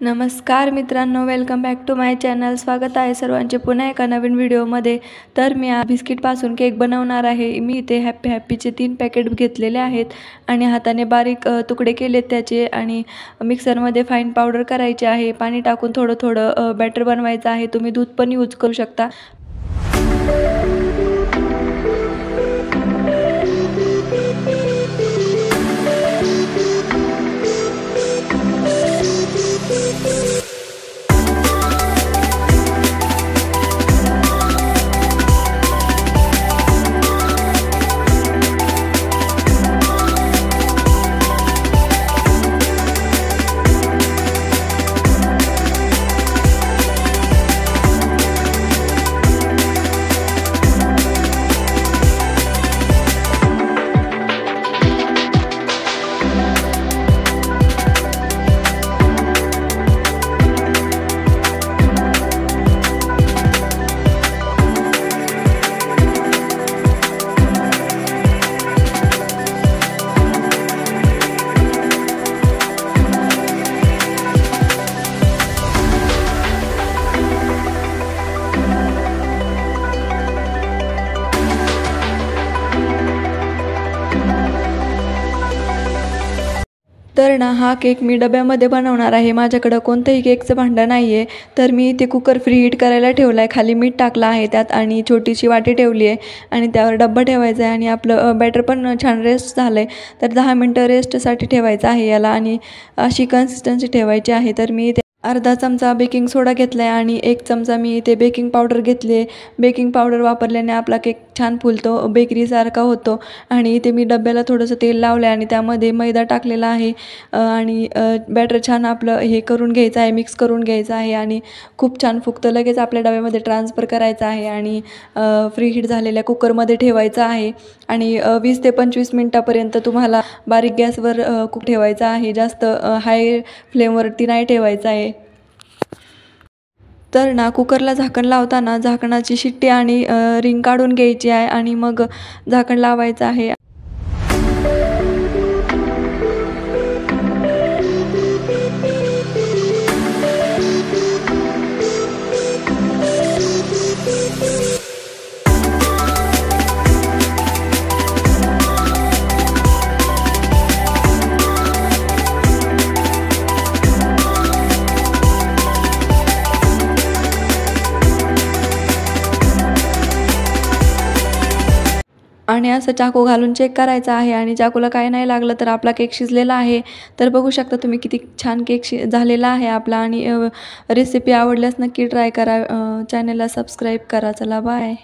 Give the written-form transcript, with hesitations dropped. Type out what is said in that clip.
नमस्कार मित्रांनो, welcome back to my channel. स्वागत आहे सर्वांचे पुन्हा एका नवीन व्हिडिओमध्ये। तर मी बिस्किटपासून केक बनवणार आहे। मी इथे हॅपीचे 3 पॅकेट घेतलेले आहेत आणि हाताने बारीक तुकडे केलेत त्याचे आणि मिक्सरमध्ये फाईन पावडर करायची आहे। पाणी टाकून थोडं थोडं बॅटर बनवायचं आहे। तुम्ही दूध पण यूज करू शकता। तर ना हा केक मी डब्यामध्ये बनवणार आहे। माझ्याकडे कोणतंही केकचं भांडं नाही आहे। तर मी इथे कुकर फ्री हीट करायला ठेवला आहे। खाली मीठ टाकलं आहे त्यात आणि छोटीशी वाटी ठेवली आहे आणि त्यावर डब्बा ठेवायचा आहे आणि आपलं बॅटर पण छान रेस्ट झालं आहे। तर 10 मिनटं रेस्टसाठी ठेवायचं आहे याला आणि अशी कन्सिस्टन्सी ठेवायची आहे। तर मी अर्धा चमचा बेकिंग सोडा घेतला आहे आणि 1 चमचा मी इथे बेकिंग पावडर घेतली आहे। बेकिंग पावडर वापरल्याने आपला केक छान फुलतो, बेकरीसारखा होतो। आणि इथे मी डब्याला थोडंसं तेल लावलं आहे आणि त्यामध्ये मैदा टाकलेला आहे आणि बॅटर छान आपलं हे करून घ्यायचं आहे, मिक्स करून घ्यायचं आहे आणि खूप छान फुगतं। लगेच आपल्या डब्यामध्ये ट्रान्सफर करायचं आहे आणि फ्री हीट झालेल्या कुकरमध्ये ठेवायचं आहे आणि 20 ते 25 मिनिटापर्यंत तुम्हाला बारीक गॅसवर कुक ठेवायचं आहे। जास्त हाय फ्लेमवरती नाही ठेवायचं आहे। तर ना कुकरला झाकण लावताना झाकणाची शिट्टी आणि रिंग काढून घ्यायची आहे आणि मग झाकण लावायचं आहे। आणि असं चाकू घालून चेक करायचा आहे आणि चाकूला काय नाही लागलं तर आपला केक शिजलेला आहे। तर बघू शकता तुम्ही किती छान केक झालेला आहे आपला। आणि रेसिपी आवडल्यास नक्की ट्राय करा, चॅनलला सबस्क्राईब करा। चला बाय।